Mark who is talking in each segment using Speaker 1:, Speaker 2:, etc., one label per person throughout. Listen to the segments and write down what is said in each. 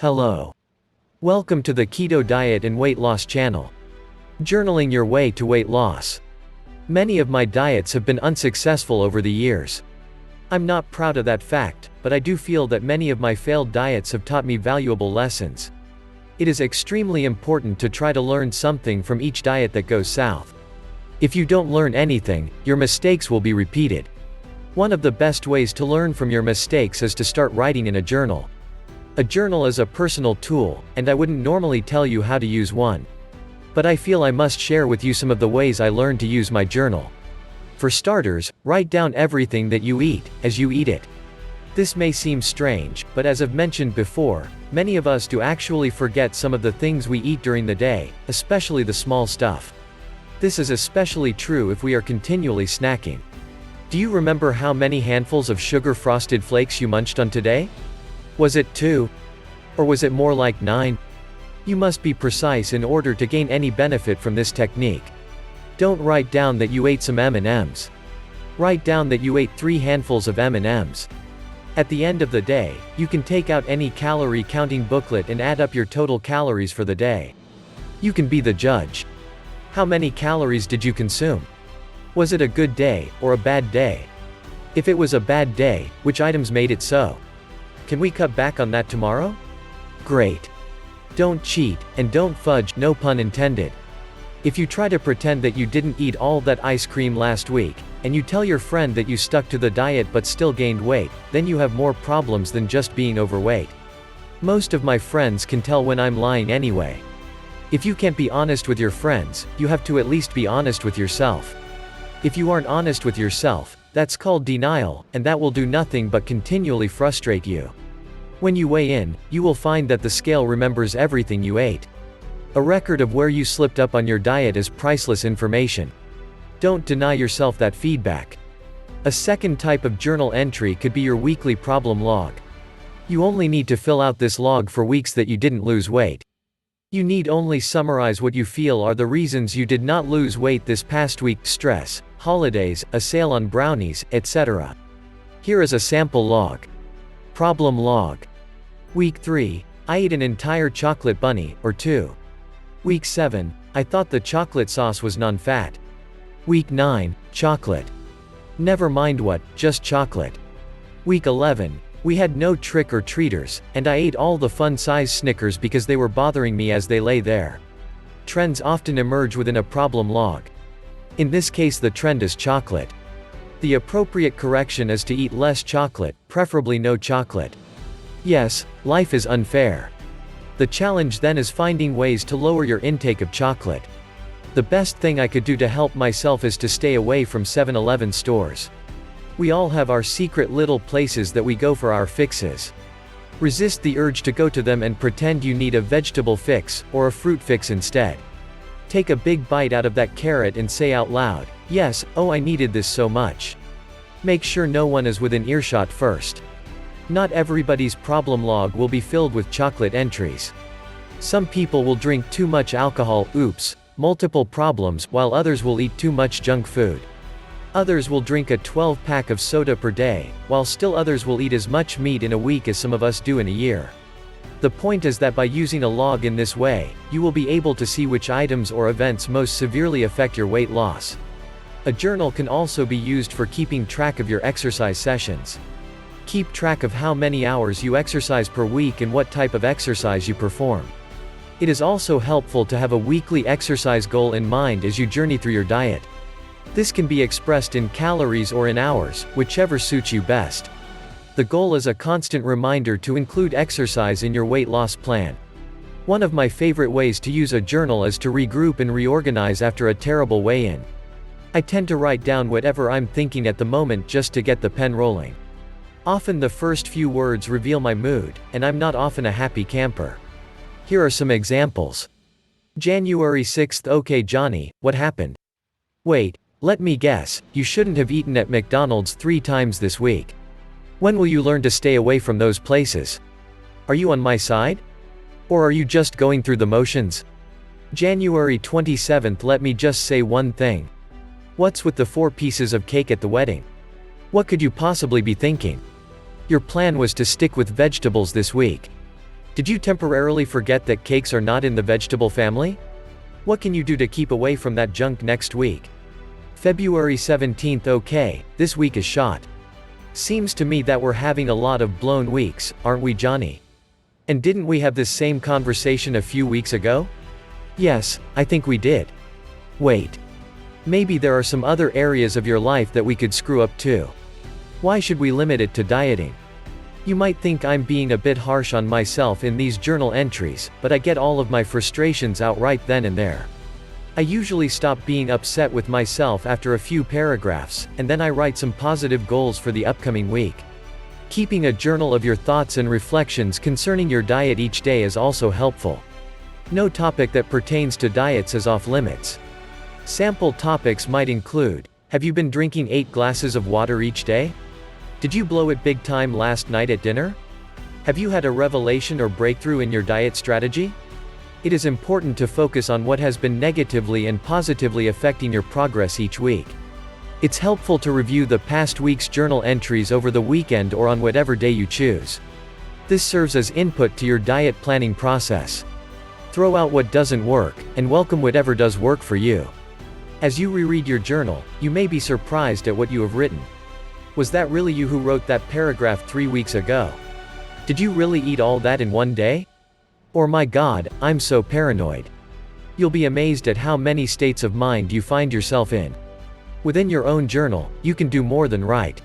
Speaker 1: Hello. Welcome to the Keto Diet and Weight Loss channel. Journaling your way to weight loss. Many of my diets have been unsuccessful over the years. I'm not proud of that fact, but I do feel that many of my failed diets have taught me valuable lessons. It is extremely important to try to learn something from each diet that goes south. If you don't learn anything, your mistakes will be repeated. One of the best ways to learn from your mistakes is to start writing in a journal. A journal is a personal tool, and I wouldn't normally tell you how to use one. But I feel I must share with you some of the ways I learned to use my journal. For starters, write down everything that you eat, as you eat it. This may seem strange, but as I've mentioned before, many of us do actually forget some of the things we eat during the day, especially the small stuff. This is especially true if we are continually snacking. Do you remember how many handfuls of sugar-frosted flakes you munched on today? Was it 2? Or was it more like 9? You must be precise in order to gain any benefit from this technique. Don't write down that you ate some M&Ms. Write down that you ate 3 handfuls of M&Ms. At the end of the day, you can take out any calorie counting booklet and add up your total calories for the day. You can be the judge. How many calories did you consume? Was it a good day, or a bad day? If it was a bad day, which items made it so? Can we cut back on that tomorrow? Great. Don't cheat, and don't fudge, no pun intended. If you try to pretend that you didn't eat all that ice cream last week, and you tell your friend that you stuck to the diet but still gained weight, then you have more problems than just being overweight. Most of my friends can tell when I'm lying anyway. If you can't be honest with your friends, you have to at least be honest with yourself. If you aren't honest with yourself, that's called denial, and that will do nothing but continually frustrate you. When you weigh in, you will find that the scale remembers everything you ate. A record of where you slipped up on your diet is priceless information. Don't deny yourself that feedback. A second type of journal entry could be your weekly problem log. You only need to fill out this log for weeks that you didn't lose weight. You need only summarize what you feel are the reasons you did not lose weight this past week: stress, holidays, a sale on brownies, etc. Here is a sample log. Problem log. Week 3, I ate an entire chocolate bunny, or 2. Week 7, I thought the chocolate sauce was non-fat. Week 9, chocolate. Never mind what, just chocolate. Week 11, we had no trick-or-treaters, and I ate all the fun-size Snickers because they were bothering me as they lay there. Trends often emerge within a problem log. In this case, the trend is chocolate. The appropriate correction is to eat less chocolate, preferably no chocolate. Yes, life is unfair. The challenge then is finding ways to lower your intake of chocolate. The best thing I could do to help myself is to stay away from 7-Eleven stores. We all have our secret little places that we go for our fixes. Resist the urge to go to them and pretend you need a vegetable fix, or a fruit fix instead. Take a big bite out of that carrot and say out loud, "Yes, oh, I needed this so much." Make sure no one is within earshot first. Not everybody's problem log will be filled with chocolate entries. Some people will drink too much alcohol, oops, multiple problems, while others will eat too much junk food. Others will drink a 12-pack of soda per day, while still others will eat as much meat in a week as some of us do in a year. The point is that by using a log in this way, you will be able to see which items or events most severely affect your weight loss. A journal can also be used for keeping track of your exercise sessions. Keep track of how many hours you exercise per week and what type of exercise you perform. It is also helpful to have a weekly exercise goal in mind as you journey through your diet. This can be expressed in calories or in hours, whichever suits you best. The goal is a constant reminder to include exercise in your weight loss plan. One of my favorite ways to use a journal is to regroup and reorganize after a terrible weigh-in. I tend to write down whatever I'm thinking at the moment just to get the pen rolling. Often the first few words reveal my mood, and I'm not often a happy camper. Here are some examples. January 6th. Okay Johnny, what happened? Wait, let me guess, you shouldn't have eaten at McDonald's 3 times this week. When will you learn to stay away from those places? Are you on my side? Or are you just going through the motions? January 27th. Let me just say one thing. What's with the 4 pieces of cake at the wedding? What could you possibly be thinking? Your plan was to stick with vegetables this week. Did you temporarily forget that cakes are not in the vegetable family? What can you do to keep away from that junk next week? February 17th. Okay, this week is shot. Seems to me that we're having a lot of blown weeks, aren't we, Johnny? And didn't we have this same conversation a few weeks ago? Yes, I think we did. Wait. Maybe there are some other areas of your life that we could screw up too. Why should we limit it to dieting? You might think I'm being a bit harsh on myself in these journal entries, but I get all of my frustrations out right then and there. I usually stop being upset with myself after a few paragraphs, and then I write some positive goals for the upcoming week. Keeping a journal of your thoughts and reflections concerning your diet each day is also helpful. No topic that pertains to diets is off limits. Sample topics might include: have you been drinking 8 glasses of water each day? Did you blow it big time last night at dinner? Have you had a revelation or breakthrough in your diet strategy? It is important to focus on what has been negatively and positively affecting your progress each week. It's helpful to review the past week's journal entries over the weekend or on whatever day you choose. This serves as input to your diet planning process. Throw out what doesn't work, and welcome whatever does work for you. As you reread your journal, you may be surprised at what you have written. Was that really you who wrote that paragraph 3 weeks ago? Did you really eat all that in one day? Or my God, I'm so paranoid. You'll be amazed at how many states of mind you find yourself in. Within your own journal, you can do more than write.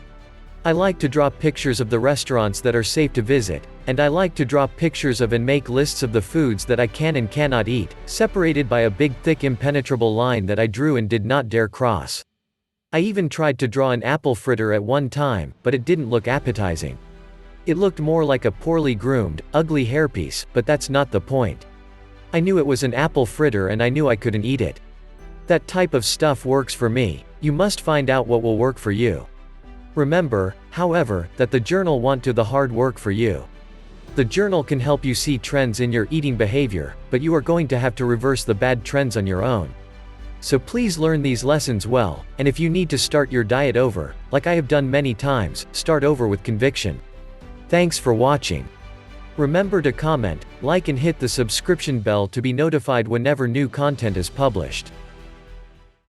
Speaker 1: I like to draw pictures of the restaurants that are safe to visit, and I like to draw pictures of and make lists of the foods that I can and cannot eat, separated by a big thick impenetrable line that I drew and did not dare cross. I even tried to draw an apple fritter at one time, but it didn't look appetizing. It looked more like a poorly groomed, ugly hairpiece, but that's not the point. I knew it was an apple fritter and I knew I couldn't eat it. That type of stuff works for me. You must find out what will work for you. Remember, however, that the journal won't do the hard work for you. The journal can help you see trends in your eating behavior, but you are going to have to reverse the bad trends on your own. So please learn these lessons well, and if you need to start your diet over, like I have done many times, start over with conviction. Thanks for watching. Remember to comment, like and hit the subscription bell to be notified whenever new content is published.